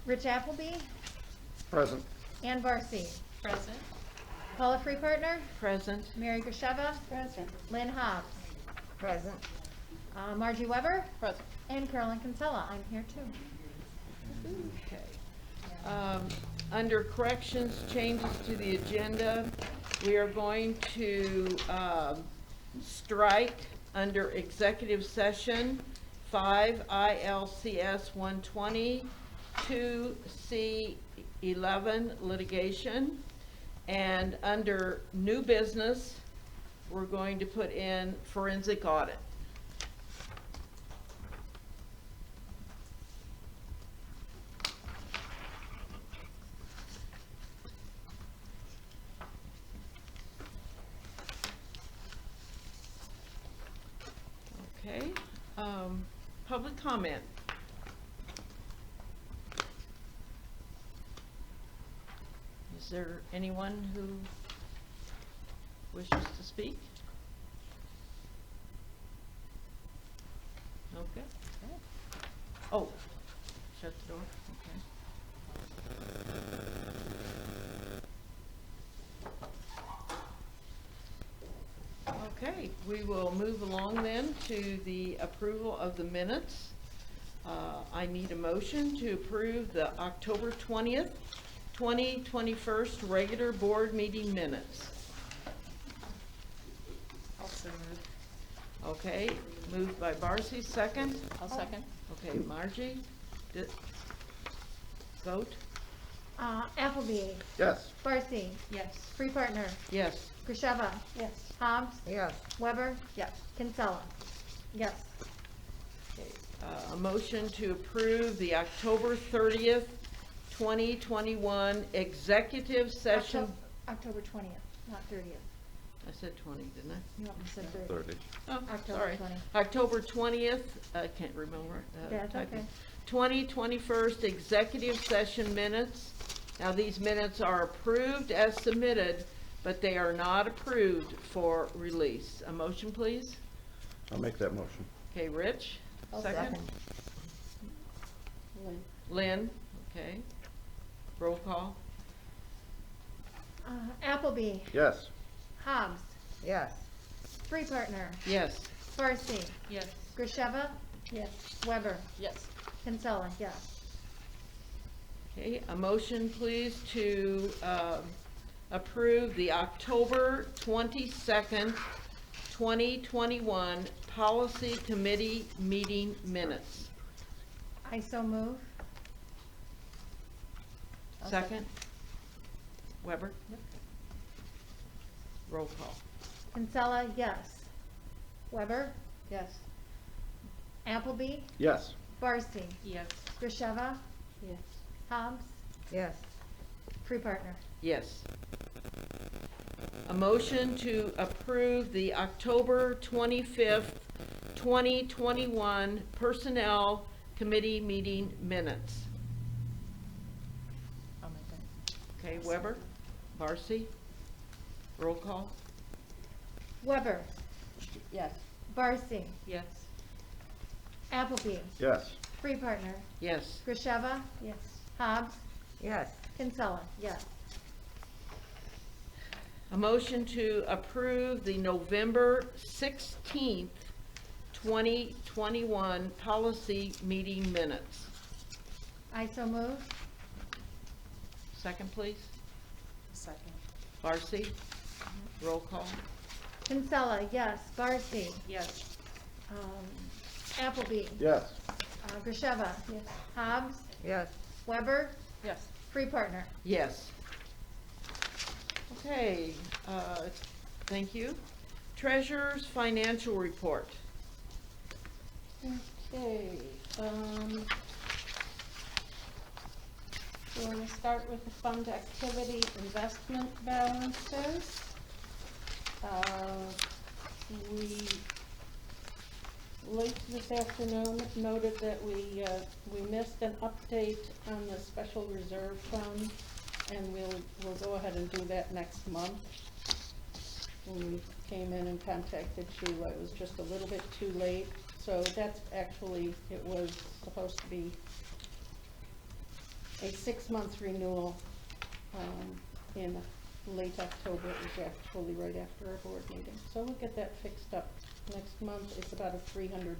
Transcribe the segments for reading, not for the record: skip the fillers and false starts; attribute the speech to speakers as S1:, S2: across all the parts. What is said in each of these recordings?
S1: Rich Appleby,
S2: Present.
S1: Ann Barcy,
S3: Present.
S1: Paula Free Partner,
S3: Present.
S1: Mary Grisheva,
S3: Present.
S1: Lynn Hobbs,
S4: Present.
S1: Margie Weber,
S3: Present.
S1: and Carolyn Kinsella. I'm here too.
S3: Okay. Under corrections, changes to the agenda, we are going to strike under executive session 5 ILCS 120, 2C11 litigation, and under new business, we're going to put in forensic audit. Okay, public comment. Is there anyone who wishes to speak? Okay. Oh, shut the door, okay. Okay, we will move along then to the approval of the minutes. I need a motion to approve the October 20th, 2021 regular board meeting minutes.
S4: Also moved.
S3: Okay, moved by Barcy, second.
S4: I'll second.
S3: Okay, Margie, vote?
S1: Appleby,
S2: Yes.
S1: Barcy,
S4: Yes.
S1: Free Partner,
S3: Yes.
S1: Grisheva,
S4: Yes.
S1: Hobbs,
S4: Yes.
S1: Weber,
S4: Yes.
S1: Kinsella. Yes.
S3: Okay, a motion to approve the October 30th, 2021 executive session.
S1: October 20th, not 30th.
S3: I said 20, didn't I?
S1: No, I said 30th.
S2: 30.
S3: Oh,
S1: October
S3: sorry.
S1: 20th.
S3: October 20th, I can't remember.
S1: That's
S3: typing.
S1: okay.
S3: 2021 executive session minutes. Now, these minutes are approved as submitted, but they are not approved for release. A motion, please?
S2: I'll make that motion.
S3: Okay, Rich?
S4: I'll second.
S3: Lynn? Okay. Roll call?
S1: Appleby,
S2: Yes.
S1: Hobbs,
S4: Yes.
S1: Free Partner,
S3: Yes.
S1: Barcy,
S4: Yes.
S1: Grisheva,
S4: Yes.
S1: Weber,
S4: Yes.
S1: Kinsella. Yes.
S3: Okay, a motion, please, to approve the October 22nd, 2021 Policy Committee meeting minutes.
S1: I so move.
S4: I'll
S3: Second? Weber? Roll call.
S1: Kinsella, yes. Weber,
S4: Yes.
S1: Appleby,
S2: Yes.
S1: Barcy,
S4: Yes.
S1: Grisheva,
S4: Yes.
S1: Hobbs,
S4: Yes.
S1: Free Partner.
S3: Yes. A motion to approve the October 25th, 2021 Personnel Committee meeting minutes.
S4: I'll make that.
S3: Okay, Weber? Barcy? Roll call?
S1: Weber,
S4: Yes.
S1: Barcy,
S4: Yes.
S1: Appleby,
S2: Yes.
S1: Free Partner,
S3: Yes.
S1: Grisheva,
S4: Yes.
S1: Hobbs,
S4: Yes.
S1: Kinsella. Yes.
S3: A motion to approve the November 16th, 2021 policy meeting minutes.
S1: I so move.
S3: Second, please.
S4: Second.
S3: Barcy? Roll call?
S1: Kinsella, yes. Barcy,
S4: Yes.
S1: Appleby,
S2: Yes.
S1: Grisheva,
S4: Yes.
S1: Hobbs,
S4: Yes.
S1: Weber,
S4: Yes.
S1: Free Partner.
S3: Yes. Okay, thank you. Treasurer's financial report.
S5: Okay, we're gonna start with the fund activity investment balances. We, late this afternoon, noted that we missed an update on the special reserve fund, and we'll go ahead and do that next month. When we came in and contacted Sheila, it was just a little bit too late, so that's actually, it was supposed to be a 6-month renewal, in late October. It was actually right after our board meeting. So we'll get that fixed up next month. It's about a $300,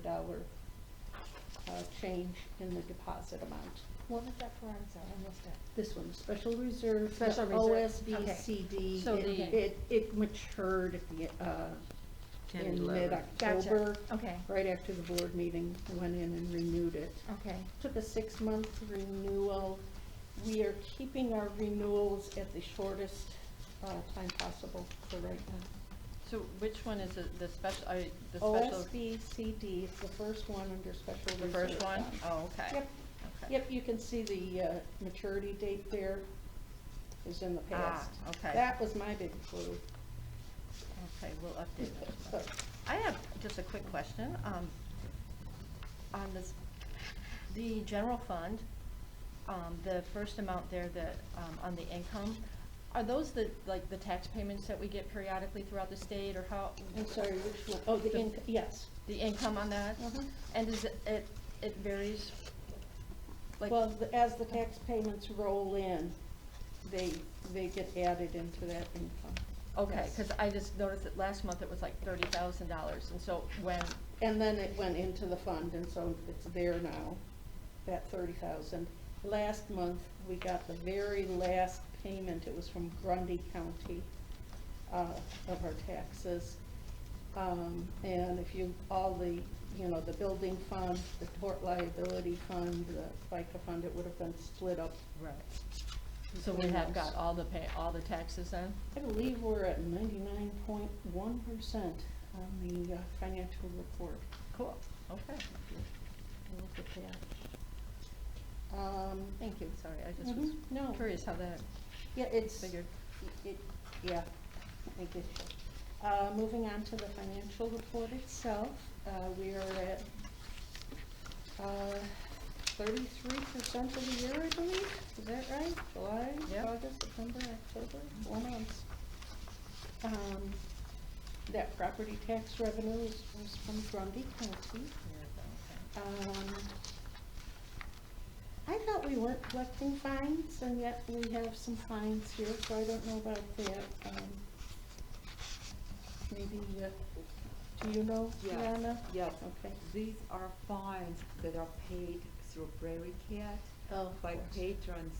S5: change in the deposit amount.
S1: What was that for? I'm sorry, I missed it.
S5: This one, special reserve,
S1: Special
S5: the
S1: reserve,
S5: OSB
S1: okay.
S5: CD,
S1: So the-
S5: it matured at the,
S3: 10,
S5: in
S3: 11.
S5: mid-October.
S1: Gotcha. Okay.
S5: Right after the board meeting, went in and renewed it.
S1: Okay.
S5: Took a 6-month renewal. We are keeping our renewals at the shortest, time possible for right now.
S6: So which one is it, the special, the special?
S5: OSB CD, it's the first one under special
S6: The
S5: reserve
S6: first one?
S5: fund.
S6: Oh, okay.
S5: Yep.
S6: Okay.
S5: Yep, you can see the, maturity date there is in the past.
S6: okay.
S5: That was my big clue.
S6: Okay, we'll update
S5: So,
S6: that. I have just a quick question, on this, the general fund, the first amount there that, on the income, are those the, like, the tax payments that we get periodically throughout the state, or how?
S5: I'm sorry, which one? Oh, the
S6: The-
S5: income, yes.
S6: The income on that?
S5: Mhm.
S6: And is it varies? Like,
S5: Well, as the tax payments roll in, they get added into that income.
S6: okay,
S5: yes.
S6: cause I just noticed that last month it was like $30,000, and so when,
S5: And then it went into the fund, and so it's there now, that 30,000. Last month, we got the very last payment, it was from Grundy County, of our taxes. And if you, all the, the building fund, the tort liability fund, the FICA fund, it would have been split up.
S6: right, so we have got all the taxes then?
S5: I believe we're at 99.1% on the financial report.
S6: Cool, okay. We'll look at that. Thank you, sorry, I just was
S5: No.
S6: curious how that
S5: Yeah, it's,
S6: figured.
S5: yeah, I get you. Moving on to the financial report itself, we are at, 33% of the year, I believe, is that right? July,
S6: Yep.
S5: August, September, October, 4 months. That property tax revenue was from Grundy County. I thought we weren't collecting fines, and yet we have some fines here, so I don't know about that. Maybe, do you know,
S7: Yes,
S5: Joanna?
S7: yes.
S5: Okay.
S7: These are fines that are paid through Prairie Cat
S5: Oh,
S7: by
S5: of course.
S7: patrons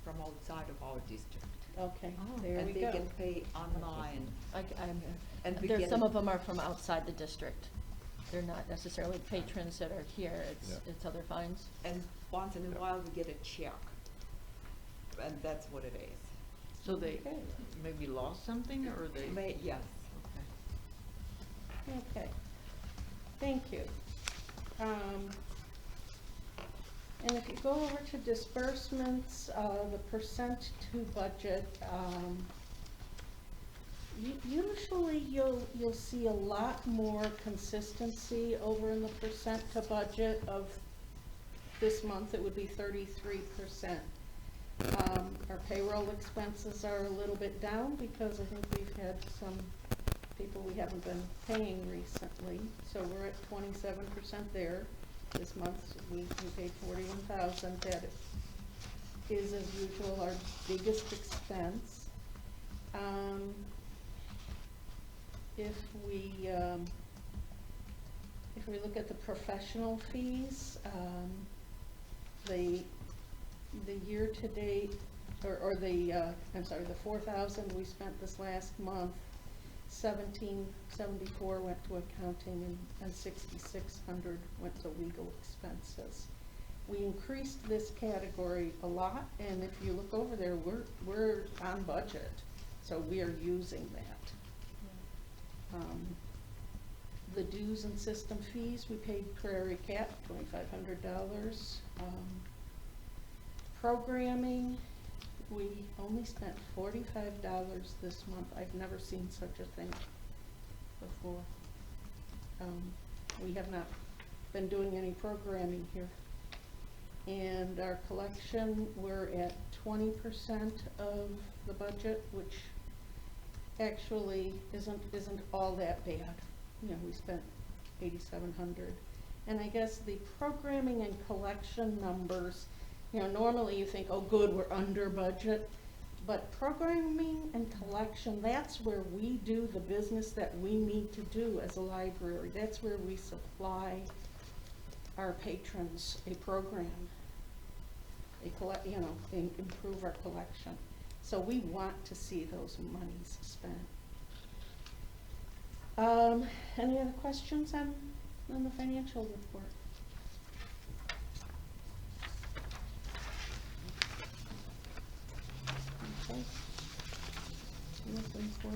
S7: from outside of our district.
S5: Okay,
S6: Oh,
S5: there we
S7: And they
S5: go.
S7: can pay online. And we
S6: There's
S7: get
S6: some
S7: a-
S6: of them are from outside the district. They're not necessarily patrons that are here,
S2: Yeah.
S6: it's other fines.
S7: And once in a while, we get a check. And that's what it is.
S3: So they
S5: Okay.
S3: maybe lost something, or they?
S7: Yes.
S5: Okay, thank you. And if you go over to disbursements, the percent to budget, usually you'll see a lot more consistency over in the percent to budget of this month. It would be 33%. Our payroll expenses are a little bit down because I think we've had some people we haven't been paying recently, so we're at 27% there. This month, we paid 41,000. That is, as usual, our biggest expense. If we look at the professional fees, the year-to-date, the 4,000 we spent this last month, 1,774 went to accounting and 6,600 went to legal expenses. We increased this category a lot, and if you look over there, we're on budget, so we are using that. The dues and system fees, we paid Prairie Cat $2,500. Programming, we only spent $45 this month. I've never seen such a thing before. We have not been doing any programming here. And our collection, we're at 20% of the budget, which actually isn't all that bad. We spent $8,700. And I guess the programming and collection numbers You know, normally you think, oh, good, we're under budget. But programming and collection, that's where we do the business that we need to do as a library. That's where we supply our patrons a program, improve our collection. So we want to see those monies spent. Any other questions on the financial report? Okay. Looking for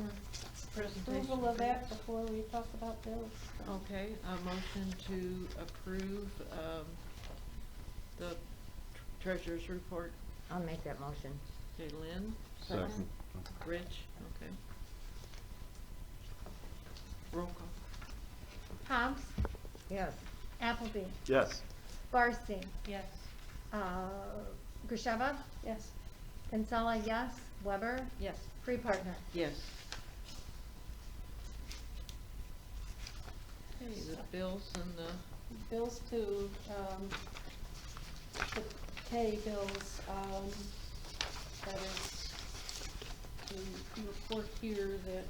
S3: Presentation.
S5: approval of that before we talk about bills.
S3: Okay, a motion to approve, the treasurer's report.
S4: I'll make that motion.
S3: Okay, Lynn?
S2: Second.
S3: Rich, okay. Roll call.
S1: Hobbs,
S4: Yes.
S1: Appleby,
S2: Yes.
S1: Barstein,
S5: Yes.
S1: Grisheva,
S5: Yes.
S1: Kinsella, yes, Weber,
S6: Yes.
S1: free partner.
S3: Yes. Okay, the bills and the,
S5: Bills to, the pay bills, that is the report here that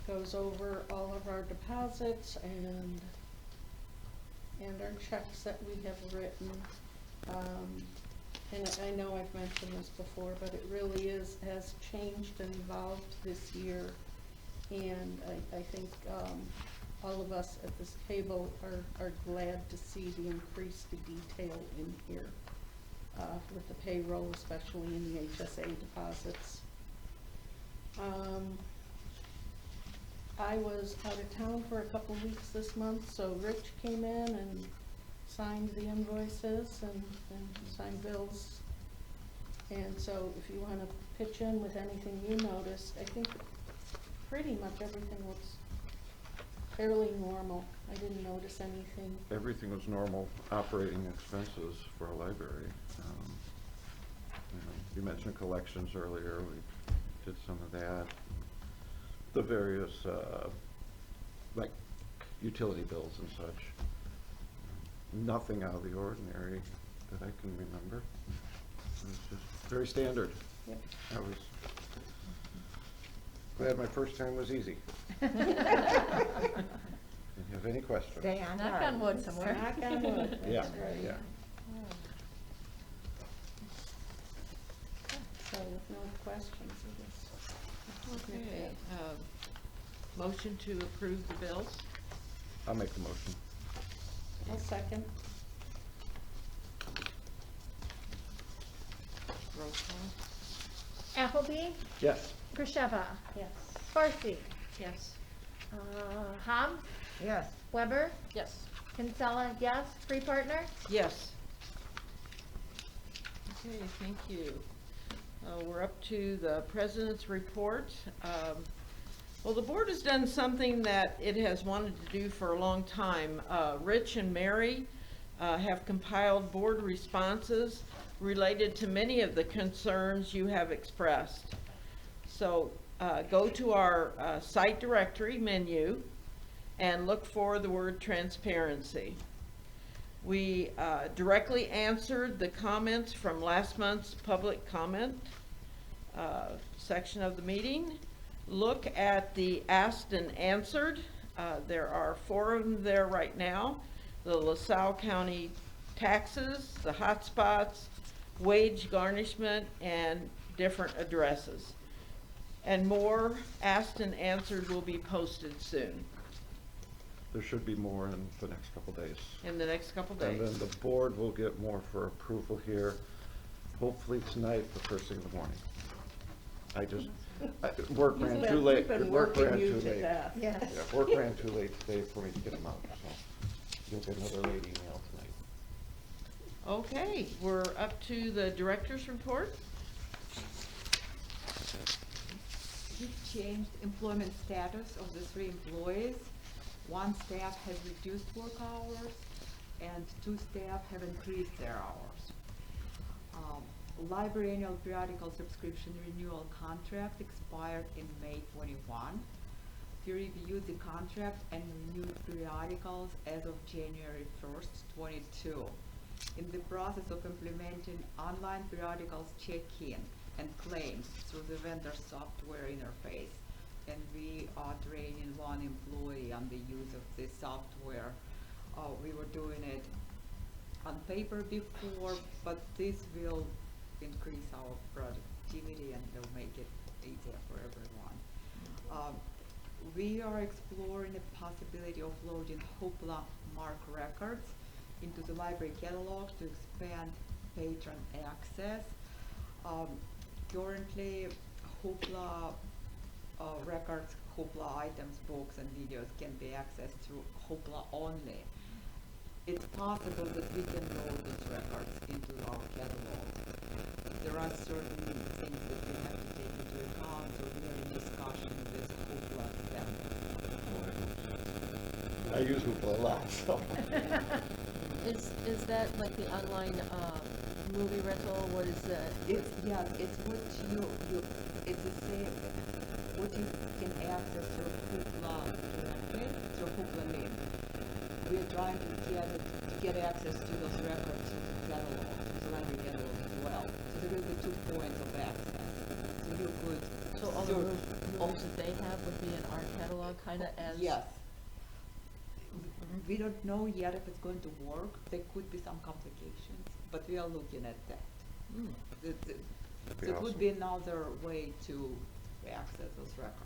S5: goes over all of our deposits and our checks that we have written. And I know I've mentioned this before, but it really has changed and evolved this year. And I think, all of us at this table are glad to see the increased detail in here, with the payroll, especially in the HSA deposits. I was out of town for a couple weeks this month, so Rich came in and signed the invoices and signed bills. And so if you wanna pitch in with anything you noticed, I think pretty much everything looks fairly normal. I didn't notice anything.
S2: Everything was normal operating expenses for a library. You mentioned collections earlier, we did some of that. The various, like utility bills and such. Nothing out of the ordinary that I can remember. It was just very standard.
S5: Yep.
S2: I was glad my first time was easy. Didn't have any questions.
S4: Stay on
S6: Knock
S4: guard.
S6: on wood somewhere.
S5: Knock on wood,
S2: Yeah,
S5: that's right.
S2: yeah.
S5: So with no questions, I guess.
S3: okay, motion to approve the bills.
S2: I'll make the motion.
S5: I'll second.
S3: Roll call.
S1: Appleby,
S2: Yes.
S1: Grisheva,
S5: Yes.
S1: Barstein,
S6: Yes.
S1: Hobbs,
S4: Yes.
S1: Weber,
S6: Yes.
S1: Kinsella, yes, free partner.
S3: Yes. Okay, thank you. We're up to the president's report. Well, the board has done something that it has wanted to do for a long time. Rich and Mary have compiled board responses related to many of the concerns you have expressed. So go to our site directory menu and look for the word transparency. We directly answered the comments from last month's public comment section of the meeting. Look at the asked and answered. There are 4 of them there right now. The LaSalle County taxes, the hotspots, wage garnishment, and different addresses. And more asked and answered will be posted soon,
S2: There should be more in the next couple days.
S3: in the next couple
S2: And
S3: days.
S2: then the board will get more for approval here, hopefully tonight, the first thing in the morning. Work ran too late.
S5: We've been
S2: Work
S5: working
S2: ran
S5: you
S2: too
S5: to
S2: late.
S5: death.
S1: Yes.
S2: Yeah, work ran too late today for me to get them out, so you'll get another late email tonight.
S3: Okay, we're up to the director's report.
S7: We've changed employment status of the 3 employees. 1 staff has reduced work hours, and 2 staff have increased their hours. Library annual periodical subscription renewal contract expired in May 21. We reviewed the contract and renewed periodicals as of January 1st, 22. in the process of implementing online periodicals check-in and claims through the vendor software interface. And we are training one employee on the use of this software. We were doing it on paper before, but this will increase our productivity and will make it easier for everyone. We are exploring the possibility of loading Hoopla MARC records into the library catalog to expand patron access. Currently, Hoopla records, Hoopla items, books, and videos can be accessed through Hoopla only. It's possible that we can load these records into our catalog. There are certain things that we have to take into account, so we are in discussion with Hoopla vendor.
S2: I use Hoopla a lot, so.
S6: Is that like the online, movie rental, what is that?
S7: It's, yes, it's what it's the same, what you can access through Hoopla directly, through Hoopla link. We're trying to get access to those records to the catalog, to the library catalog as well. So there will be 2 points of access. So you could
S6: So all the
S7: search-
S6: movies that they have would be in our catalog, kinda as?
S7: Yes. We don't know yet if it's going to work. There could be some complications, but we are looking at that.
S2: That'd be
S7: So it would
S2: awesome.
S7: be another way to access those records.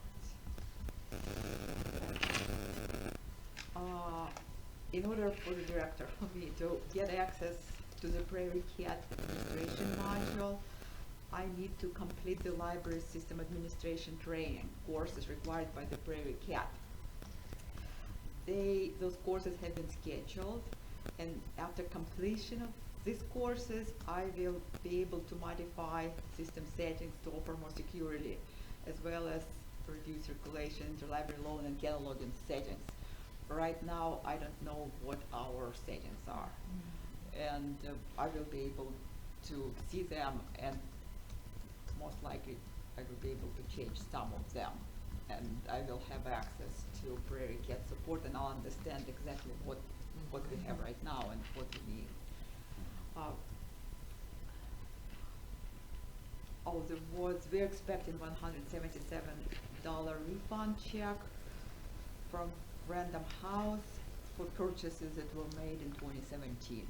S7: In order for the director, for me to get access to the Prairie Cat administration module, I need to complete the library system administration training courses required by the Prairie Cat. Those courses have been scheduled, and after completion of these courses, I will be able to modify system settings to offer more security, as well as review circulation, interlibrary loan, and cataloging settings. Right now, I don't know what our settings are, and I will be able to see them, and most likely I will be able to change some of them, and I will have access to Prairie Cat support, and I'll understand exactly what we have right now and what we need. We're expecting $177 refund check from Random House for purchases that were made in 2017.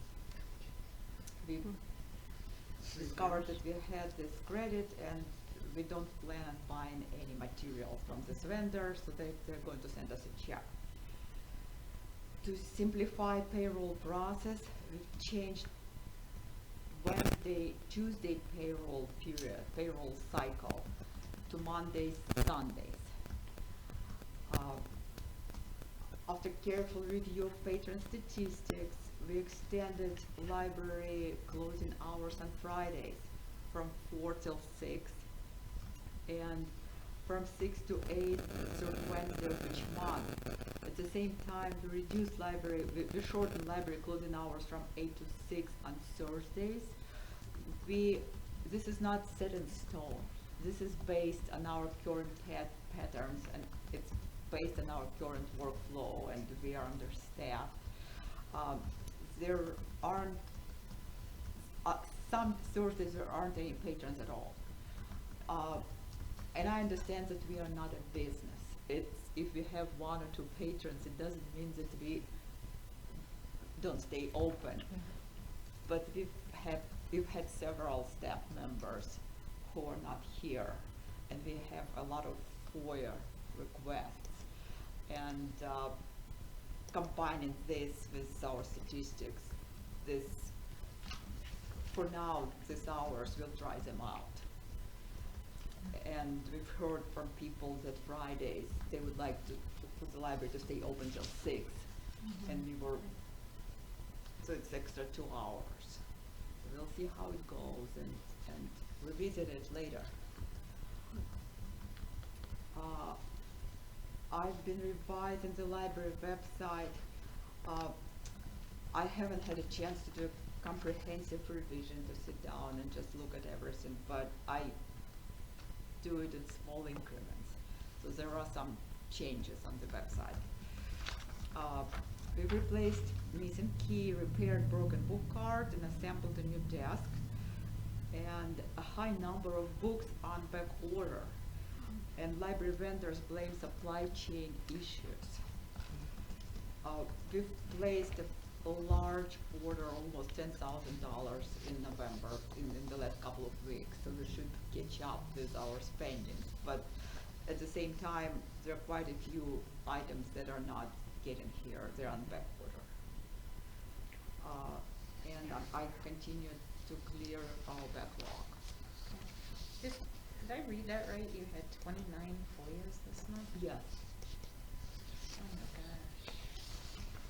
S7: We discovered that we had this credit, and we don't plan on buying any materials from this vendor, so they're going to send us a check. To simplify payroll process, we've changed Tuesday payroll cycle to Mondays, Sundays. After careful review of patron statistics, we extended library closing hours on Fridays from 4 till 6, and from 6 to 8 through Wednesday of each month. At the same time, we shortened library closing hours from 8 to 6 on Thursdays. This is not set in stone. This is based on our current patterns, and it's based on our current workflow, and we are understaffed. There aren't, some Thursdays there aren't any patrons at all. And I understand that we are not a business. If we have 1 or 2 patrons, it doesn't mean that we don't stay open. But we've had several staff members who are not here, and we have a lot of FOIA requests. And combining this with our statistics, for now, these hours will dry them out. And we've heard from people that Fridays, they would like for the library to stay open till 6. And so it's extra 2 hours. So we'll see how it goes and revisit it later. I've been revising the library website. I haven't had a chance to do a comprehensive revision, to sit down and just look at everything, but I do it in small increments. So there are some changes on the website. We replaced missing key, repaired broken book cart, and assembled a new desk. And a high number of books on back order. And library vendors blame supply chain issues. We've placed a large order, almost $10,000 in November, in the last couple of weeks, so we should catch up with our spending. But at the same time, there are quite a few items that are not getting here, they're on back order. And I continue to clear our backlog.
S1: Did I read that right? You had 29 FOIAs this month?
S7: Yes.
S1: Oh my gosh.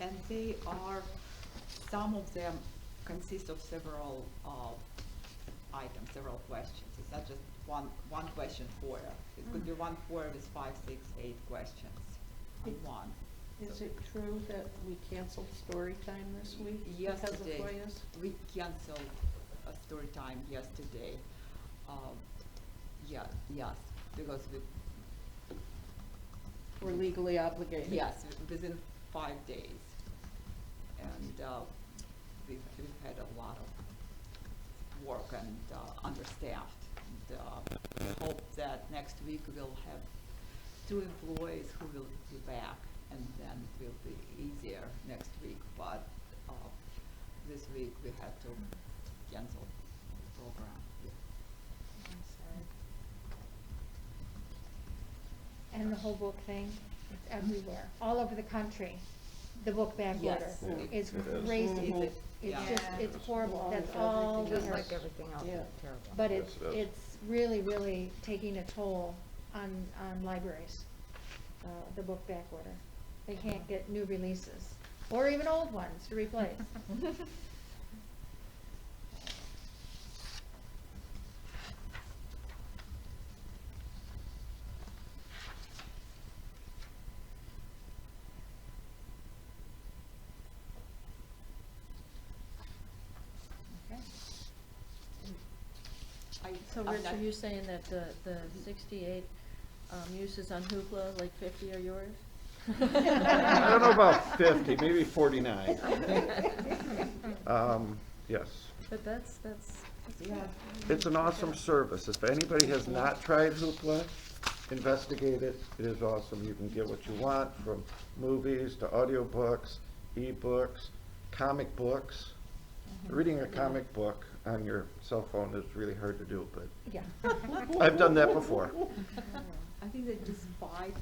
S7: And they are, some of them consist of several items, several questions. It's not just one question FOIA. It could be one FOIA with 5, 6, 8 questions on one.
S5: Is it true that we canceled story time this week because of
S7: Yesterday,
S5: FOIAs?
S7: we canceled a story time yesterday. Yes, because
S5: We're legally obligated.
S7: yes, within 5 days. And we've had a lot of work and understaffed. And hope that next week we'll have 2 employees who will be back, and then it will be easier next week. But this week we had to cancel the program.
S1: I'm sorry.
S8: And the whole book thing, it's everywhere, all over the country. The book back order
S7: Yes.
S8: is
S2: It is.
S8: crazy.
S7: Mhm.
S8: It's
S7: Yeah.
S8: just, it's horrible, that's all we
S4: Just
S8: heard.
S4: like everything else,
S5: Yeah.
S4: it's terrible.
S8: But
S2: Yes, it is.
S8: it's really, really taking a toll on libraries, the book back order. They can't get new releases, or even old ones to replace. Okay.
S6: So
S7: I'm
S6: Rich,
S7: not-
S6: are you saying that the 68 uses on Hoopla, like 50 are yours?
S2: I don't know about 50, maybe 49. Yes.
S6: But that's
S7: Yeah.
S2: It's an awesome service. If anybody has not tried Hoopla, investigate it. It is awesome. You can get what you want, from movies to audiobooks, ebooks, comic books. Reading a comic book on your cell phone is really hard to do, but
S8: Yeah.
S2: I've done that before.
S7: I think that despite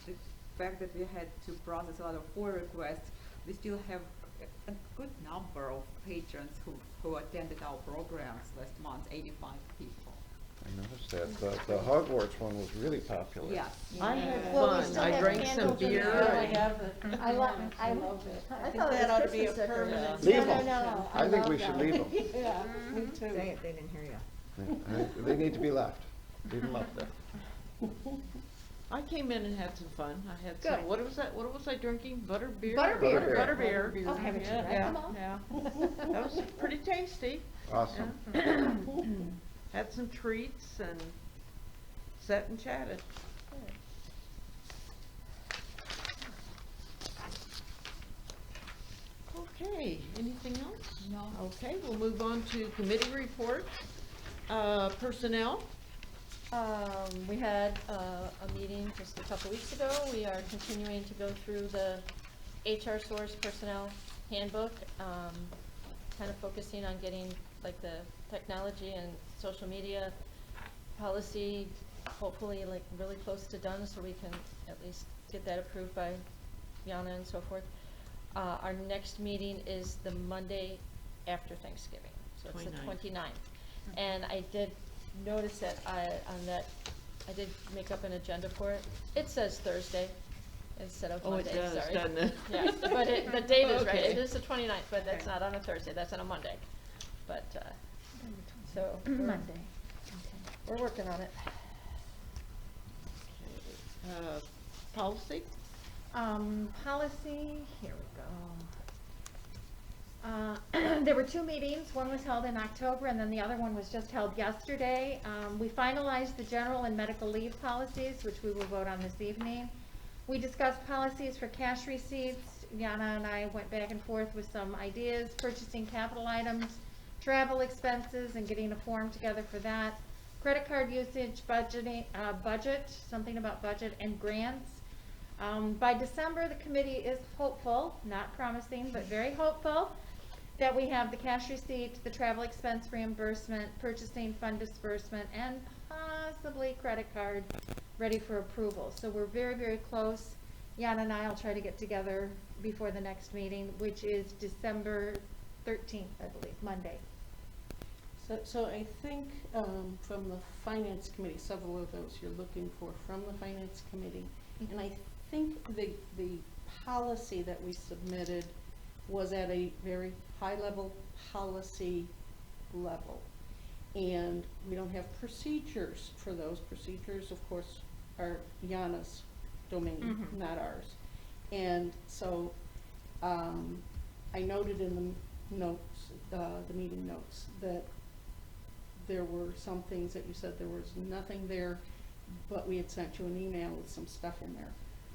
S7: the fact that we had to process a lot of FOIA requests, we still have a good number of patrons who attended our programs last month, 85 people.
S2: I noticed that. The Hogwarts one was really popular.
S7: Yes.
S3: I had
S8: Well, we
S3: fun.
S8: still
S3: I
S8: have
S3: drank some
S8: candles in
S3: beer.
S8: the
S5: I have it.
S8: I
S5: I
S8: love
S5: love it.
S6: I
S5: think
S6: thought
S5: that
S6: it
S5: ought
S6: was
S5: to be a
S6: Christmas decorations.
S5: permanent.
S2: Leave
S8: No,
S2: 'em.
S8: no,
S2: I think
S8: love
S2: we should
S8: them.
S2: leave 'em.
S5: Yeah, me too.
S4: Say it, they didn't hear you.
S2: They need to be left. Leave them up there.
S3: I came in and had some fun. I had
S8: Good.
S3: some, what was I drinking? Butterbeer?
S8: Butterbeer.
S2: Butterbeer.
S8: I'll have it too, right?
S3: Yeah,
S8: Come on.
S3: yeah. That was pretty tasty.
S2: Awesome.
S3: Yeah. Had some treats and sat and chatted. Okay, anything else?
S7: No.
S3: Okay, we'll move on to committee reports. Personnel,
S6: We had a meeting just a couple weeks ago. We are continuing to go through the HR source personnel handbook, kind of focusing on getting like the technology and social media policy, hopefully like really close to done, so we can at least get that approved by Yana and so forth. Our next meeting is the Monday after Thanksgiving, so it's the
S3: 29th.
S6: 29th. And I did notice that I did make up an agenda for it. It says Thursday instead of
S3: Oh, it
S6: Monday,
S3: does,
S6: sorry.
S3: doesn't it?
S6: Yeah, but the date is right.
S3: Okay.
S6: It is the 29th, but that's
S1: Okay.
S6: not on a Thursday, that's on a Monday. But, so,
S8: Monday.
S6: we're working on it.
S3: Policy?
S8: Policy, here we go. There were 2 meetings, one was held in October and then the other one was just held yesterday. We finalized the general and medical leave policies, which we will vote on this evening. We discussed policies for cash receipts, Yana and I went back and forth with some ideas, purchasing capital items, travel expenses, and getting a form together for that. Credit card usage, budgeting, something about budget and grants. By December, the committee is hopeful, not promising, but very hopeful, that we have the cash receipt, the travel expense reimbursement, purchasing fund disbursement, and possibly credit card ready for approval. So we're very, very close. Yana and I will try to get together before the next meeting, which is December 13th, I believe, Monday.
S5: So I think, from the finance committee, several of those you're looking for from the finance committee. And I think the policy that we submitted was at a very high-level policy level. And we don't have procedures for those. Procedures, of course, are Yana's domain, not ours. And so, I noted in the notes, the meeting notes, that there were some things that you said there was nothing there, but we had sent you an email with some stuff in there.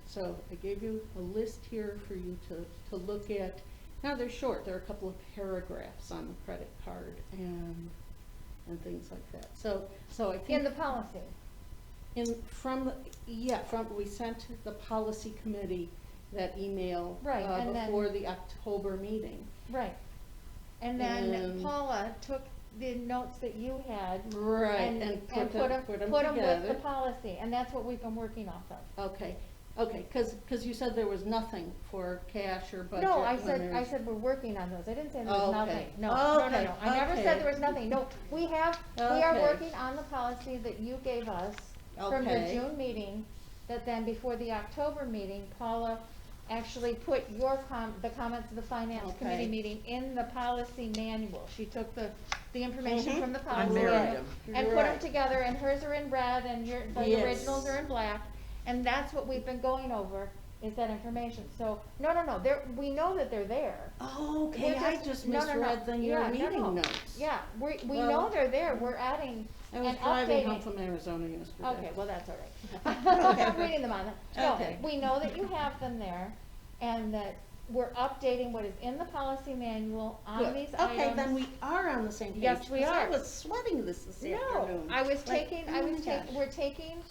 S5: So I gave you a list here for you to look at. Now they're short, there are a couple of paragraphs on the credit card and things like that. So I think.
S8: In the policy.
S5: We sent the policy committee that email.
S8: Right, and then-
S5: before the October meeting.
S8: Right. And then
S5: And-
S8: Paula took the notes that you had.
S5: Right,
S8: And
S5: put
S8: put
S5: them
S8: them with the
S5: together.
S8: policy, and that's what we've been working off of.
S5: Okay, cause you said there was nothing for cash or budget.
S8: No, I
S5: when
S8: said,
S5: there's-
S8: we're working on those, I didn't say there
S5: Oh,
S8: was
S5: okay.
S8: nothing, no,
S5: Okay,
S8: no, I never
S5: okay.
S8: said there was nothing, no, we are
S5: Okay.
S8: working on the policy that you gave us from the
S5: Okay.
S8: June meeting, that then before the October meeting, Paula actually put the comments of the finance committee
S5: Okay.
S8: meeting in the policy manual. She took the information from the
S3: I
S8: policy
S3: married
S8: manual
S3: him.
S8: and put them
S5: Right.
S8: together, and hers are in red, and the
S5: Yes.
S8: originals are in black, and that's what we've been going over, is that information. So, no, we know that they're there.
S5: Oh, okay,
S8: We're
S5: I just
S8: no,
S5: misread your
S8: Yeah, no,
S5: meeting
S8: no.
S5: notes.
S8: Yeah, we
S5: Well,
S8: know they're there, we're adding
S5: I
S8: and
S5: was driving home
S8: updating.
S5: from Arizona yesterday.
S8: Okay, well, that's all right. I'm reading them on the, no,
S5: Okay.
S8: we know that you have them there, and that we're updating what is in the policy manual on
S5: Good.
S8: these items.
S5: Okay, then we are on the same page.
S8: Yes, we
S5: 'cause I
S8: are.
S5: was sweating this
S8: No,
S5: afternoon.
S8: I was
S5: Like,
S8: taking,
S5: oh my gosh.
S8: we're taking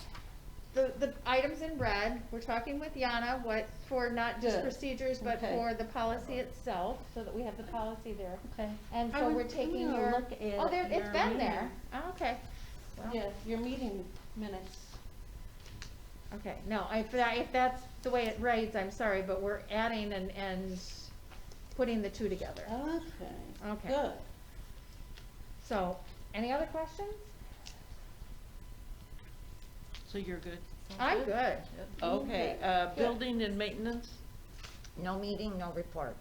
S8: the items in red, we're talking with Yana, what, for not just
S5: Good.
S8: procedures, but
S5: Okay.
S8: for the policy itself, so that we have the policy there.
S5: Okay.
S8: And
S5: I
S8: so
S5: would-
S8: we're taking
S5: I'm gonna
S8: your,
S5: look at
S8: it's
S5: your
S8: been
S5: meeting.
S8: there, oh, okay. Well,
S5: Yeah, your meeting minutes.
S8: Okay, no, if that's the way it reads, I'm sorry, but we're adding and putting the two together.
S5: Okay.
S8: Okay.
S5: Good.
S8: So, any other questions?
S3: So you're good?
S8: I'm good.
S3: Okay, building and maintenance?
S4: No meeting, no report.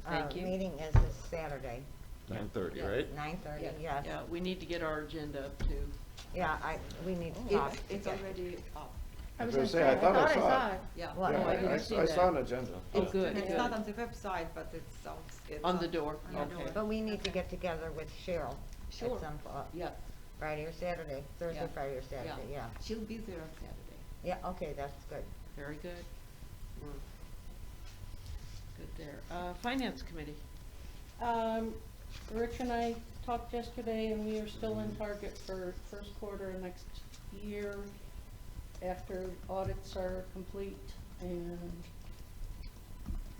S3: Thank you.
S4: Meeting is this Saturday,
S2: 9:30,
S3: Yeah.
S2: right?
S4: 9:30, yes.
S3: Yeah, we need to get our agenda up too.
S4: Yeah, we need to talk.
S7: It's already up.
S8: I was
S2: I
S8: gonna
S2: was
S8: say,
S2: gonna
S8: I
S2: say,
S8: thought I saw it.
S7: Yeah.
S4: What?
S2: Yeah,
S3: Oh, I didn't see
S2: I
S3: that.
S2: saw an agenda.
S3: Oh, good,
S7: It's
S3: good.
S7: not on the website, but it's out. It's
S3: On the door,
S7: on the
S3: okay.
S7: door.
S4: But we need to get together with Cheryl
S7: Sure.
S4: at some,
S3: Yeah,
S4: Friday or Saturday, Thursday,
S7: Yeah.
S4: Friday or Saturday, yeah.
S7: She'll be there on Saturday.
S4: Yeah, okay, that's good.
S3: very good. Good there. Finance committee?
S5: Rich and I talked yesterday, and we are still in target for first quarter of next year, after audits are complete, and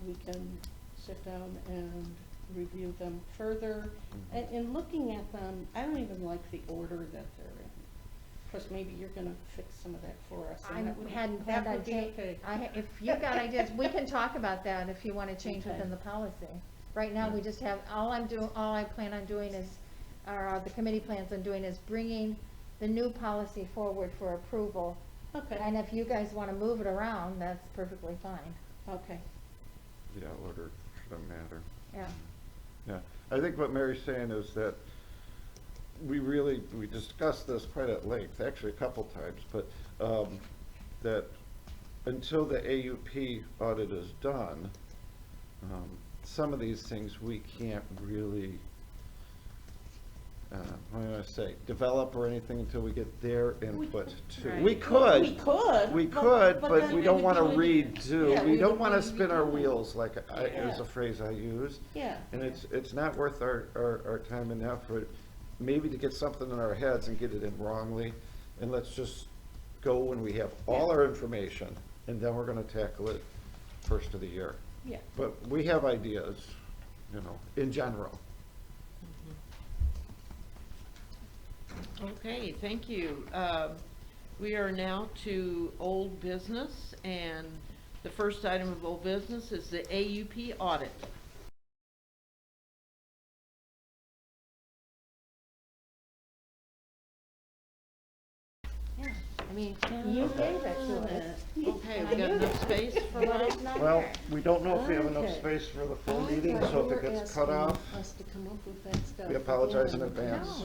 S5: we can sit down and review them further. And in looking at them, I don't even like the order that they're in. Of course, maybe you're gonna fix some of that for us,
S8: I
S5: and that would,
S8: hadn't
S5: that
S8: planned on
S5: would be
S8: change,
S5: okay.
S8: if you got ideas, we can talk about that if you wanna change
S5: Okay.
S8: within the policy. Right now, we just have, all I plan on doing is, or the committee plans on doing is bringing the new policy forward for approval.
S5: Okay,
S8: And if you guys wanna move it around, that's perfectly fine,
S5: okay.
S2: Yeah, order shouldn't matter.
S8: yeah.
S2: Yeah, I think what Mary's saying is that we discussed this quite at length, actually a couple times, but, that until the AUP audit is done, some of these things we can't really, what am I gonna say, develop or anything until we get their input too.
S1: Right.
S2: We could.
S5: We could.
S2: We could, but
S5: then
S2: we don't wanna
S5: would be-
S2: read too.
S5: yeah,
S2: We don't
S5: would
S2: wanna
S5: be
S2: spin our
S5: doing-
S2: wheels, like is
S5: Yeah.
S2: a phrase I use.
S5: Yeah.
S2: And it's not worth our time and effort, maybe to get something in our heads and get it in wrongly. And let's just go when we have all our information, and then we're gonna tackle it first of the year.
S5: Yeah.
S2: But we have ideas, in general.
S3: Okay, thank you. We are now to old business, and the first item of old business is the AUP audit.
S8: Yeah, I mean,
S5: You gave it to us.
S3: Okay, we got enough space for
S8: but
S3: that?
S8: it's not
S2: Well,
S8: here.
S2: we don't know if we have enough
S5: Okay.
S2: space for the full
S5: I
S2: meeting,
S5: thought
S2: so
S5: you
S2: if it
S5: were
S2: gets cut
S5: asking
S2: off,
S5: us to come up with that stuff.
S2: we apologize in
S5: again.
S2: advance.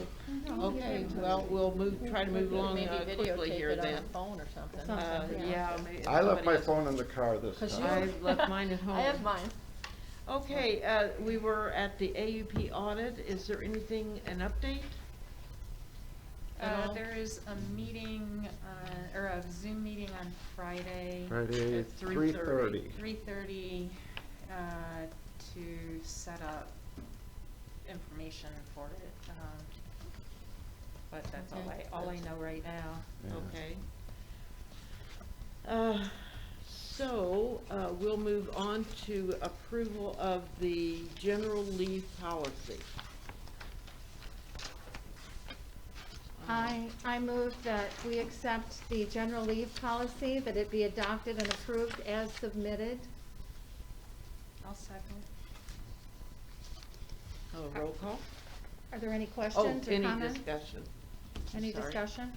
S8: No,
S3: Okay, well, we'll try to move along
S6: Maybe
S3: quickly
S6: videotape
S3: here
S6: it on
S3: then.
S6: a phone or something.
S8: Something.
S3: Yeah, maybe.
S2: I left my
S3: somebody
S2: phone in the car this
S6: Cause
S2: time.
S3: else- I left mine at home.
S6: I have mine.
S3: Okay, we were at the AUP audit. Is there anything, an update? At all?
S1: There is a meeting, or a Zoom meeting on Friday.
S2: Friday,
S3: At 3:30.
S1: 3:30, to set up information for it. But that's
S3: Okay.
S1: all I know right now.
S2: Yeah.
S3: Okay. So, we'll move on to approval of the general leave policy.
S8: I move that we accept the general leave policy, that it be adopted and approved as submitted.
S1: I'll second.
S3: Oh, roll call?
S8: Are there any
S3: Oh,
S8: questions or
S3: any
S8: comments?
S3: discussion?
S8: Any
S3: Sorry.
S8: discussion?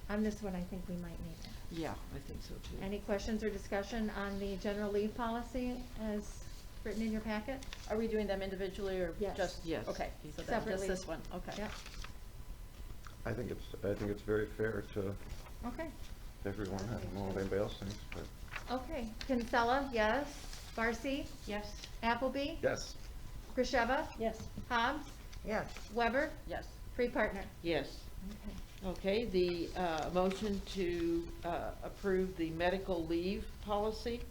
S8: On this one, I think we might need it.
S3: Yeah, I think so too.
S8: Any questions or discussion on the general leave policy as written in your packet?
S6: Are we doing them individually or
S8: Yes.
S6: just?
S3: Yes.
S6: Okay, so then just
S8: Separately.
S6: this one, okay.
S8: Yep,
S2: I think it's very fair to
S8: okay.
S2: everyone. I don't know what anybody else thinks, but
S8: Okay, Kinsella, yes. Barcy?
S1: Yes.
S8: Appleby?
S2: yes.
S8: Krisheva?
S5: Yes.
S8: Hobbs?
S4: Yes.
S8: Weber?
S6: Yes.
S8: Free partner?
S3: Yes.
S8: Okay.
S3: Okay, the motion to approve the medical leave policy.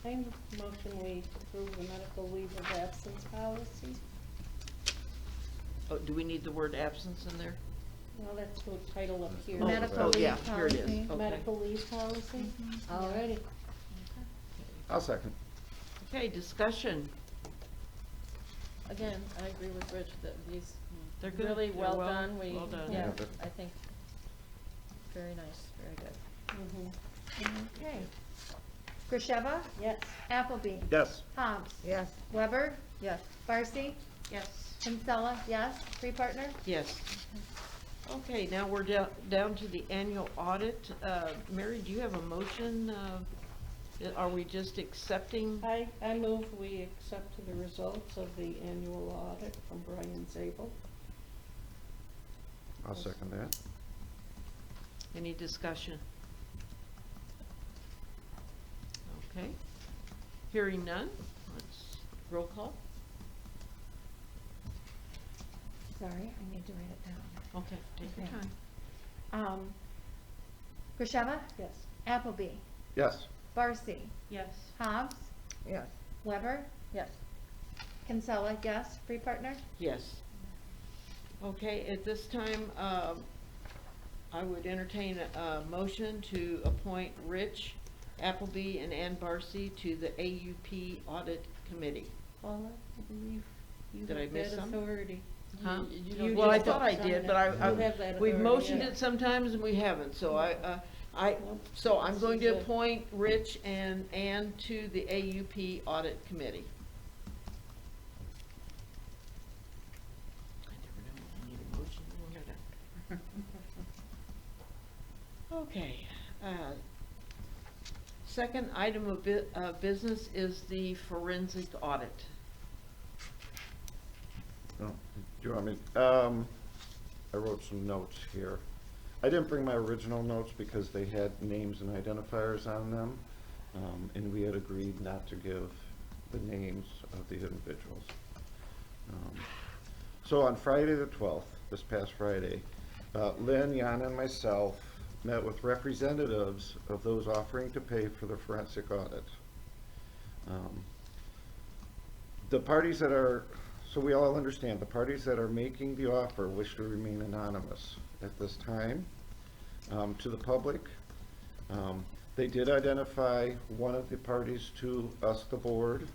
S5: I motion we approve the medical leave of absence policy.
S3: Oh, do we need the word absence in there?
S5: Well, that's the title up here.
S2: Oh,
S8: Medical
S3: oh,
S8: leave
S3: yeah, here it is.
S8: policy.
S3: Okay.
S5: Medical leave policy. Alrighty.
S2: I'll second.
S3: Okay, discussion.
S6: Again, I agree with Rich that these,
S3: They're good.
S6: really
S3: They're
S6: well
S3: well-
S6: done,
S3: well done.
S6: yeah,
S2: Yeah, but-
S6: I think, very nice, very good.
S8: Okay. Krisheva?
S5: Yes.
S8: Appleby?
S2: Yes.
S8: Hobbs?
S4: Yes.
S8: Weber?
S6: Yes.
S8: Barcy?
S1: Yes.
S8: Kinsella, yes. Free partner?
S3: Yes. Okay, now we're down to the annual audit. Mary, do you have a motion? Are we just accepting?
S5: I move we accept the results of the annual audit from Brian Zabel.
S2: I'll second that.
S3: Any discussion? Okay. Hearing none, let's roll call.
S8: Sorry, I need to write it down.
S3: Okay, take your
S8: Okay.
S3: time.
S8: Krisheva?
S5: Yes.
S8: Appleby?
S2: Yes.
S8: Barcy?
S1: Yes.
S8: Hobbs?
S4: Yes.
S8: Weber?
S6: Yes.
S8: Kinsella, yes. Free partner?
S3: Yes. Okay, at this time, I would entertain a motion to appoint Rich Appleby and Ann Barcy to the AUP Audit Committee.
S5: Paula, I believe you
S3: Did I
S5: have
S3: miss
S5: that
S3: some?
S5: authority.
S3: Huh?
S6: You don't
S3: Well, I
S6: get
S3: thought I
S5: it.
S3: did, but
S5: You have that
S3: we've
S5: authority,
S3: motioned
S5: yeah.
S3: it sometimes and we haven't, so so I'm going to appoint Rich and Ann to the AUP Audit Committee. I never know when I need a motion or not. Okay, second item of business is the forensic audit.
S2: Oh, do you want me, I wrote some notes here. I didn't bring my original notes because they had names and identifiers on them, and we had agreed not to give the names of the individuals. So on Friday the 12th, this past Friday, Lynn, Jan, and myself met with representatives of those offering to pay for the forensic audit. The parties that are, so we all understand, the parties that are making the offer wish to remain anonymous at this time to the public. They did identify one of the parties to us, the board,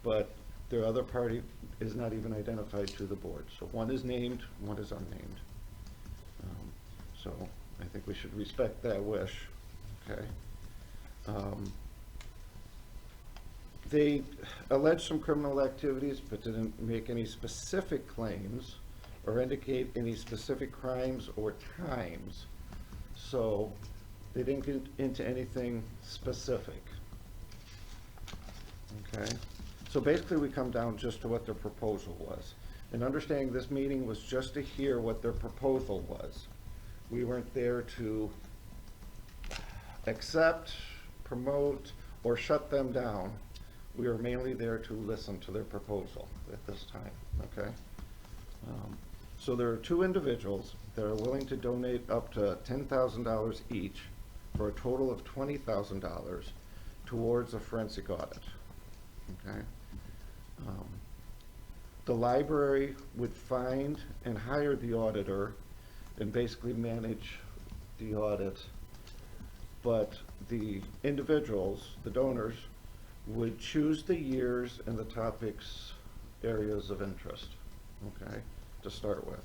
S2: but the other party is not even identified to the board. So one is named, one is unnamed. So I think we should respect that wish, okay? They alleged some criminal activities, but didn't make any specific claims or indicate any specific crimes or times. So they didn't get into anything specific. Okay? So basically we come down just to what their proposal was. And understanding this meeting was just to hear what their proposal was. We weren't there to accept, promote, or shut them down. We were mainly there to listen to their proposal at this time, okay? So there are two individuals that are willing to donate up to $10,000 each for a total of $20,000 towards a forensic audit, okay? The library would find and hire the auditor and basically manage the audit, but the individuals, the donors, would choose the years and the topics, areas of interest, okay, to start with.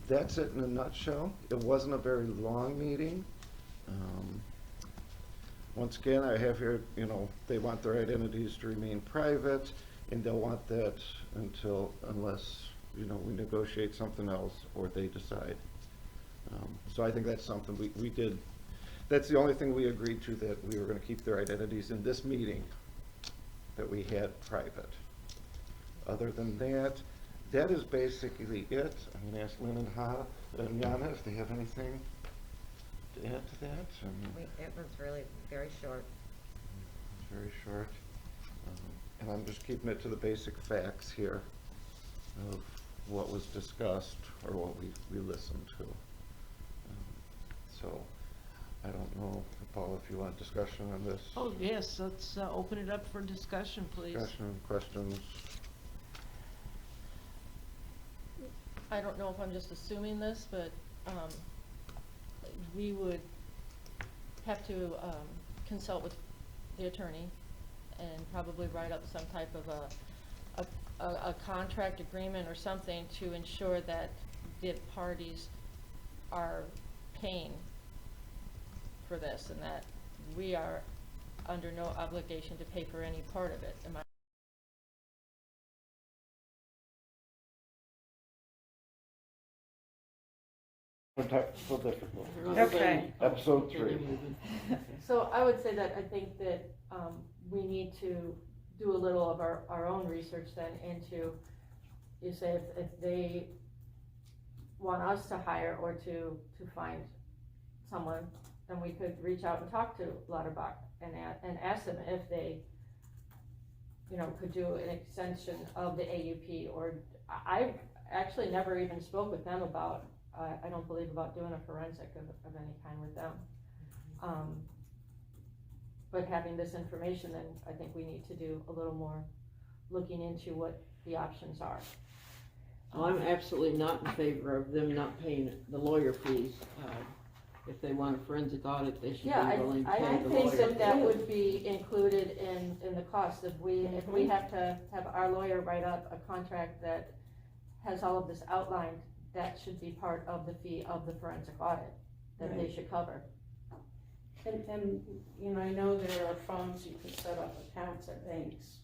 S2: That's it in a nutshell. It wasn't a very long meeting. Once again, I have here, you know, they want their identities to remain private, and they'll want that unless, you know, we negotiate something else or they decide. So I think that's something we did. That's the only thing we agreed to, that we were going to keep their identities in this meeting that we had private. Other than that, that is basically it. I'm going to ask Lynn and Jana if they have anything to add to that.
S4: It was really very short.
S2: Very short. And I'm just keeping it to the basic facts here of what was discussed or what we listened to. So I don't know, Paul, if you want discussion on this.
S3: Oh, yes, let's open it up for discussion, please.
S2: Discussion, questions?
S6: I don't know if I'm just assuming this, but we would have to consult with the attorney and probably write up some type of a contract agreement or something to ensure that the parties are paying for this and that we are under no obligation to pay for any part of it. Am I?
S2: So difficult.
S4: Okay.
S2: Episode 3.
S6: So I would say that I think that we need to do a little of our own research then into, you say if they want us to hire or to find someone, then we could reach out and talk to Lauterbach and ask them if they, you know, could do an extension of the AUP. Or I've actually never even spoke with them about, I don't believe, about doing a forensic of any kind with them. But having this information, then I think we need to do a little more looking into what the options are.
S3: Well, I'm absolutely not in favor of them not paying the lawyer fees. If they want a forensic audit, they should be willing to pay
S6: I
S3: the
S6: think
S3: lawyer.
S6: that would be included in the cost. If we have to have our lawyer write up a contract that has all of this outlined, that should be part of the fee of the forensic audit that they should cover.
S5: And, you know, I know there are funds, you could set up accounts at banks,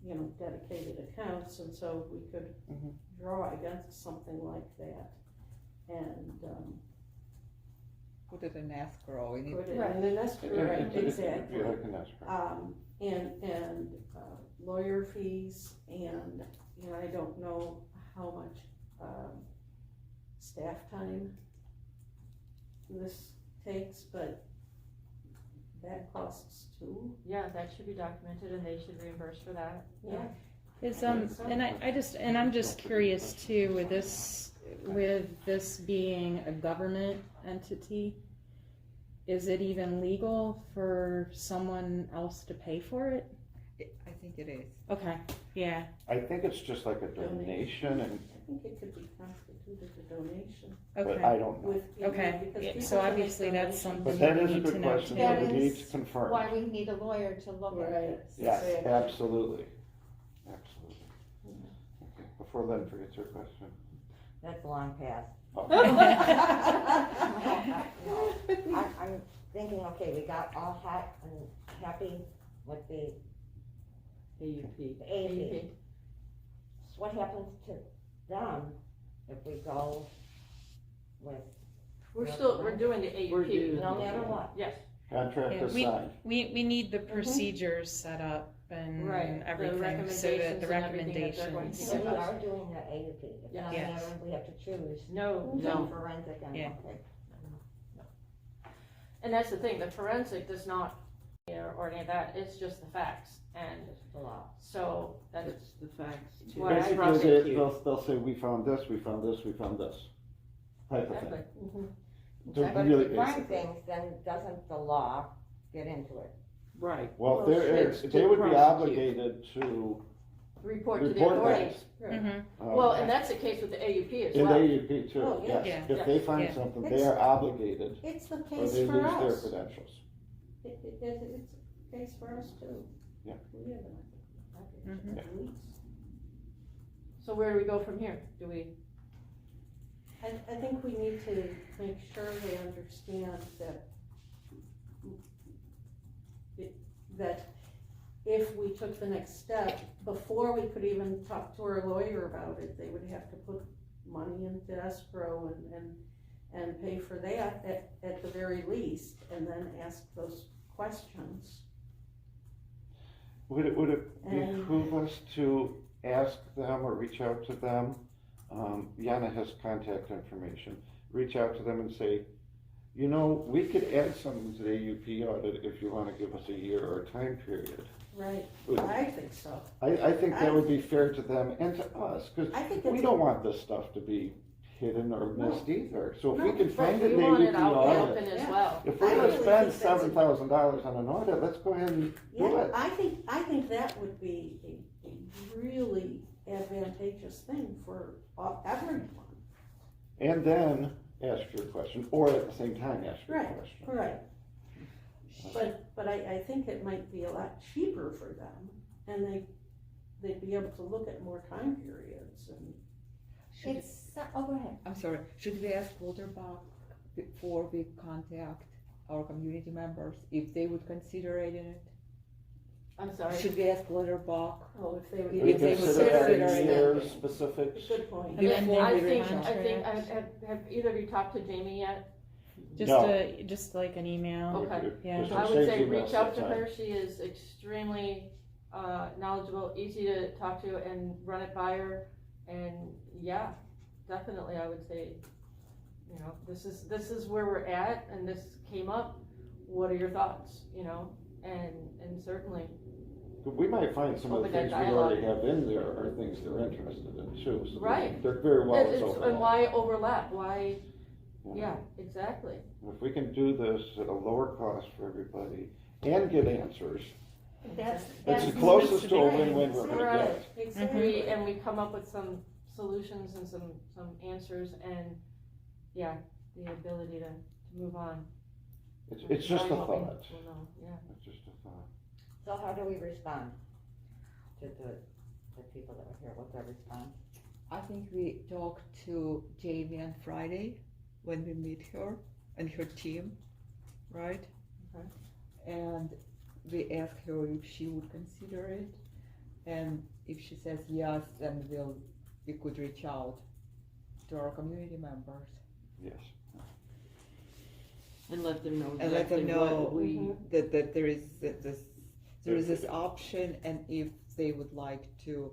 S5: you know, dedicated accounts, and so we could draw against something like that. And,
S7: Put it in escrow. We need
S5: put it in an escrow, right, exactly.
S2: Yeah, I can ask her.
S5: And lawyer fees, and, you know, I don't know how much, staff time this takes, but that costs too.
S6: Yeah, that should be documented and they should reimburse for that.
S5: Yeah. Is, and I'm just curious too, with this being a government entity, is it even legal for someone else to pay for it?
S9: I think it is.
S5: Okay, yeah.
S2: I think it's just like a donation, and,
S5: I think it could be constituted a donation.
S2: but
S5: Okay.
S2: I don't know.
S5: Okay, yeah, so obviously that's something
S2: But that
S5: we
S2: is a
S5: need to
S2: good
S5: know
S2: question
S5: too.
S2: that
S8: That
S2: we need
S8: is
S2: to confirm.
S8: Why we need a lawyer to look at
S5: Right.
S8: this.
S2: Yes,
S5: Exactly.
S2: absolutely, absolutely. Okay, before Lynn forgets her question.
S4: That's long past.
S2: Oh.
S4: No, I'm thinking, okay, we got all hot and happy with the
S3: AUP.
S4: AAP. So what happens to them if we go with,
S10: We're doing the
S3: We're
S10: AUP.
S3: doing
S4: no matter what?
S10: Yes,
S2: Contract
S5: Yeah,
S2: is
S5: we,
S2: signed.
S5: we need the procedures set up and
S10: Right, the
S5: everything, so that the
S10: recommendations and everything that they're going to
S5: recommendations.
S4: So
S10: give
S4: we
S10: us.
S4: are doing the AUP. It doesn't
S5: Yes.
S4: matter, we have to choose.
S10: no,
S3: No.
S4: Forensic and,
S5: Yeah.
S4: okay.
S10: and that's the thing, the forensic does not, or any of that, it's just the facts, and
S4: Just the law.
S10: so that's,
S3: That's the facts too.
S10: Why I
S2: Basically,
S10: prosecute.
S2: they'll say, we found this, we found this, we found this, type of
S10: exactly.
S2: thing. They're
S4: But
S2: really
S4: if we find
S2: basic.
S4: things, then doesn't the law get into it?
S3: Right.
S2: Well,
S3: Well,
S2: there
S3: sure,
S2: is,
S3: to
S2: they would be
S3: prosecute.
S2: obligated to
S10: Report to the
S2: report
S10: authorities.
S2: that.
S5: Mhm.
S10: Well, and that's the case with the AUP as
S2: In
S10: well.
S2: AUP too,
S4: Oh, yeah.
S2: yes.
S5: Yeah.
S2: If they find
S5: Yeah.
S2: something, they are obligated,
S5: It's the
S2: or
S5: case
S2: they
S5: for
S2: lose their
S5: us.
S2: credentials.
S5: It's a case for us too.
S2: Yeah.
S5: We have
S8: Mm-hmm.
S5: a police.
S10: So where do we go from here? Do we,
S5: I think we need to make sure they understand that if we took the next step, before we could even talk to our lawyer about it, they would have to put money into escrow and pay for that at the very least, and then ask those questions.
S2: Would it
S5: And-
S2: behoove us to ask them or reach out to them? Yana has contact information. Reach out to them and say, you know, we could add something to the AUP audit if you want to give us a year or a time period.
S5: Right,
S2: Would-
S5: I think so.
S2: I think that would be fair to them and to us, because
S5: I think
S2: we
S5: it's,
S2: don't want this stuff to be hidden or
S5: No.
S2: missed either. So if we
S5: No,
S2: can
S10: right,
S2: find it
S10: we
S2: in
S10: want
S2: the
S10: it out in the
S2: AUP
S10: open
S2: audit.
S10: as
S5: Yeah.
S10: well.
S2: If we're
S5: I
S2: gonna
S5: really
S2: spend
S5: think that's a-
S2: $7,000 on an audit, let's go ahead and do
S5: yeah,
S2: it.
S5: I think that would be a really advantageous thing for everyone.
S2: And then ask your question, or at the same time ask your
S5: Right,
S2: question.
S5: right. But I think it might be a lot cheaper for them, and they'd be able to look at more time periods and.
S8: It's, oh, go ahead.
S9: I'm sorry, should we ask Walterbach before we contact our community members, if they would consider adding it?
S10: I'm sorry.
S9: Should we ask Walterbach?
S5: Oh, if they would.
S2: We
S9: If they would
S2: consider
S9: consider
S2: adding
S9: it.
S2: years, specifics.
S5: Good point.
S10: And
S9: Before
S10: I
S9: we
S10: think,
S9: reach out.
S10: have either of you talked to Jamie yet?
S2: No.
S5: Just like an email.
S10: Okay.
S5: Yeah.
S2: Just
S10: I would say
S2: exchange
S10: reach
S2: emails
S10: out to
S2: sometime.
S10: her, she is extremely knowledgeable, easy to talk to and run it by her, and yeah, definitely I would say, you know, this is where we're at, and this came up, what are your thoughts, you know, and certainly,
S2: We might find some of the
S10: Open that
S2: things we
S10: dialogue.
S2: already have in there are things they're interested in too. So
S10: Right.
S2: They're very well
S10: and
S2: overlap.
S10: why overlap, why, yeah, exactly.
S2: If we can do this at a lower cost for everybody and get answers,
S5: That's
S2: it's the
S5: the
S2: closest to a
S5: right.
S2: win-win we're gonna
S10: Right.
S2: get.
S5: Exactly.
S10: And we come up with some solutions and some answers, and yeah, the ability to move on.
S2: It's just a
S10: Knowing what we-
S2: thought.
S10: we'll know, yeah.
S2: It's just a thought.
S4: So how do we respond to the people that were here? What's our response?
S9: I think we talked to Jamie on Friday when we meet her and her team, right?
S10: Okay.
S9: And we asked her if she would consider it, and if she says yes, then we could reach out to our community members
S2: Yes.
S3: And let them know
S9: and let
S3: exactly
S9: them know
S3: what we,
S9: that there is this option, and if they would like to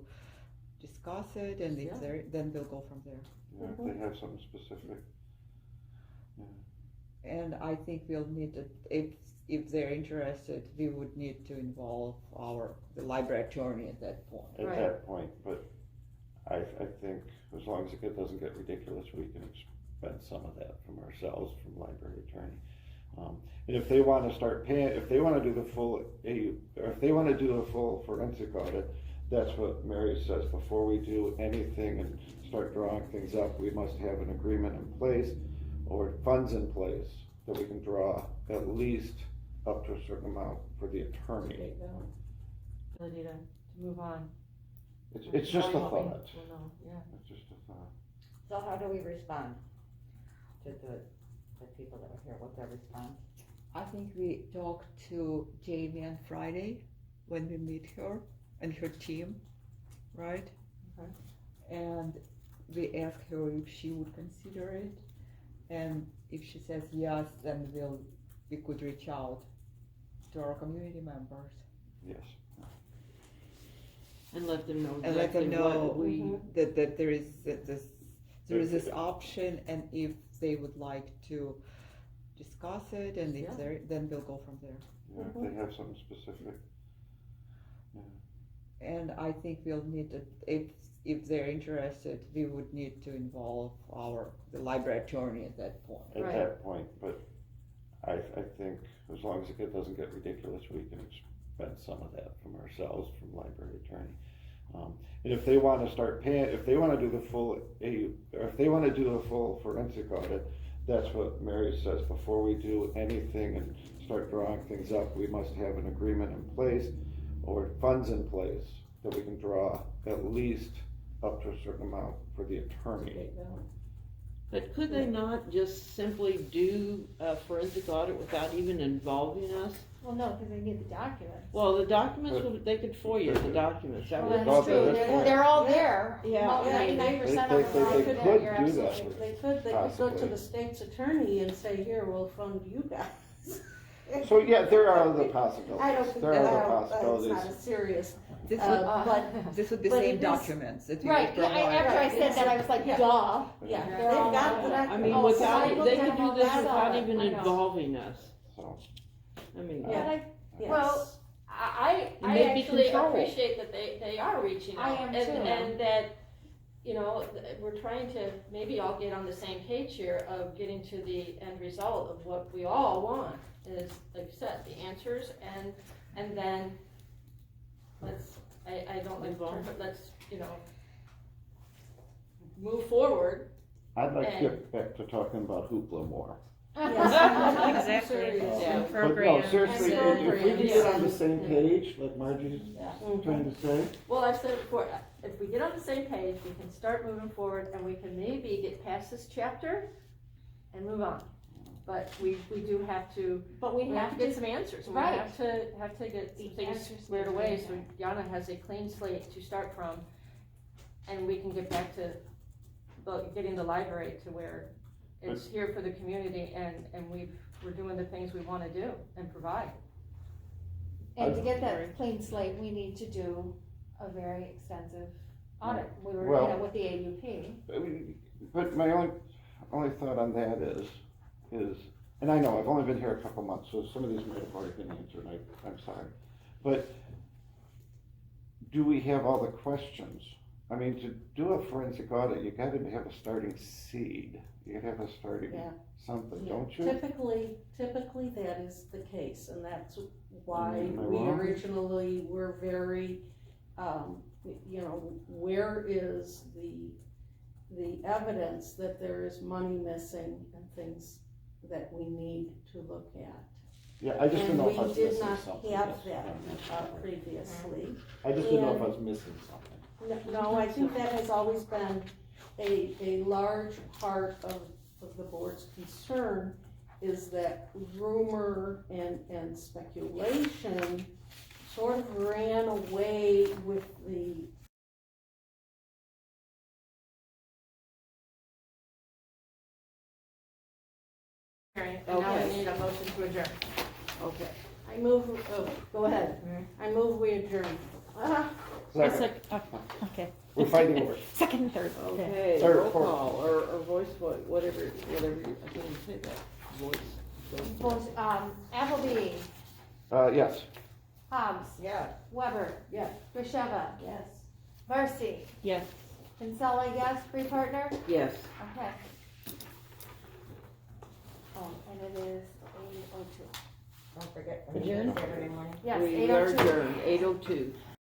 S9: discuss it, and if
S10: Yeah.
S9: they're, then we'll go from there.
S2: Yeah, if they have something specific.
S9: And I think we'll need to, if if they're interested, we would need to involve the library attorney at that point.
S2: At
S10: Right.
S2: that point, but I think as long as it doesn't get ridiculous, we can expend some of that from ourselves, from library attorney. And if they wanna start paying, if they wanna do the full or if they wanna do a full forensic audit, that's what Mary says, before we do anything and start drawing things up, we must have an agreement in place or funds in place that we can draw at least up to a certain amount for the attorney.
S10: Ability to move on.
S2: It's just a
S10: Well,
S2: thought.
S10: no, yeah.
S2: It's just a thought.
S4: So how do we respond to the people that were here? What's our response?
S9: I think we talked to Jamie on Friday when we meet her and her team, right?
S10: Okay.
S9: And we asked her if she would consider it, and if she says yes, then we could reach out to our community members
S2: Yes.
S3: And let them know
S9: and let them
S3: exactly
S9: know
S3: what we,
S9: that there is this option, and if they would like to discuss it, and if
S10: Yeah.
S9: then we'll go from there.
S2: Yeah, if they have something specific.
S9: And I think we'll need to, if they're interested, we would need to involve the library attorney at that point.
S2: At
S10: Right.
S2: that point, but I think as long as it doesn't get ridiculous, we can expend some of that from ourselves, from library attorney. And if they wanna start paying, if they wanna do the full or if they wanna do a full forensic audit, that's what Mary says, before we do anything and start drawing things up, we must have an agreement in place or funds in place that we can draw at least up to a certain amount for the attorney.
S3: but could they not just simply do a forensic audit without even involving us?
S8: Well, no, because they need the documents.
S3: Well, the documents, they could FOIA the documents, that
S8: Well,
S3: would.
S2: Well,
S8: that's true,
S2: that's fine.
S8: they're all there.
S3: Yeah,
S8: Well,
S3: I mean,
S8: 99%
S2: they-
S8: of them are
S2: they
S8: there,
S2: could
S8: you're
S2: do that.
S8: absolutely.
S7: They could go to
S2: Possibly.
S7: the state's attorney and say, here, we'll fund you guys.
S2: So, yeah, there are the possibilities.
S7: I don't think
S2: There are the
S7: that's
S2: possibilities.
S7: not a serious,
S9: This
S7: but,
S9: This would be
S7: but
S9: same
S7: it is-
S9: documents that we
S8: Right,
S9: would
S8: yeah,
S9: provide.
S8: after I said that, I was like, duh.
S7: yeah, they've
S8: They're all
S7: got the
S8: there.
S3: I mean,
S8: Oh, so I
S3: without,
S8: looked
S3: they
S8: at
S3: could
S8: them
S3: do
S8: all
S3: this
S8: that
S3: without
S8: summer.
S3: even
S8: I know.
S3: involving us,
S2: So,
S3: I mean.
S8: But I,
S7: yes.
S6: Well, I
S3: And they'd be
S6: actually
S3: controlled.
S6: appreciate that they are reaching
S8: I
S6: out.
S8: am
S6: and,
S8: too.
S6: and that, you know, we're trying to maybe all get on the same page here of getting to the end result of what we all want is, like you said, the answers and then I don't like,
S3: Move on.
S6: but let's, you know, move forward.
S2: I'd like to
S6: And-
S2: get back to talking about hoopla more.
S7: Exactly.
S3: Yeah.
S2: But no, seriously,
S6: And
S2: if we can get on the
S6: programs.
S2: same page, like Margie's trying to say,
S6: Well, I've said it before, if we get on the same page, we can start moving forward and we can maybe get past this chapter and move on. But we do have to,
S8: But
S6: we have to get some answers. And we
S8: Right.
S6: have to get some
S8: The
S6: things
S8: answers
S6: squared
S8: need to
S6: away
S8: be
S6: so Yana has a clean slate to start from. And we can get back to getting the library to where it's here for the community and we're doing the things we wanna do and provide.
S8: And to get that clean slate, we need to do a very extensive audit. We were,
S2: Well-
S8: with the AUP.
S2: but my only thought on that is, and I know, I've only been here a couple months, so some of these might have already been answered, I'm sorry. But do we have all the questions? I mean, to do a forensic audit, you gotta have a starting seed, you gotta have a starting
S7: Yeah.
S2: something,
S7: Yeah.
S2: don't you?
S7: Typically that is the case, and that's why
S2: Am I
S7: we
S2: wrong?
S7: originally were very, where is the evidence that there is money missing and things that we need to look at.
S2: Yeah, I just don't know if I was
S7: And we did
S2: missing
S7: not
S2: something.
S7: have
S2: Yes.
S7: that previously.
S2: I just didn't know if I
S7: and-
S2: was missing something.
S7: No, I think that has always been a large part of the board's concern is that rumor and speculation sort of ran away with the
S6: And now
S3: Okay.
S6: we need a motion to adjourn.
S3: Okay.
S7: I move, go ahead. I move we adjourn.
S2: Second.
S5: Okay.
S2: We're fighting words.
S5: Second and third.
S3: Okay,
S2: Third,
S3: roll
S2: fourth.
S3: call, or voice vote, whatever, I can't even say that, voice.
S8: Appleby,
S2: Yes.
S8: Hobbs,
S4: Yes.
S8: Weber,
S4: Yes.
S8: Grisheva,
S4: Yes.
S8: Marcy,
S5: Yes.
S8: Kinsella, yes, free partner?
S3: Yes.
S8: Okay. Oh, and it is 8:02.
S4: Don't forget.
S3: Adjourn?
S4: Saturday morning.
S8: Yes,
S3: We are
S8: 8:02.
S3: adjourned, 8:02.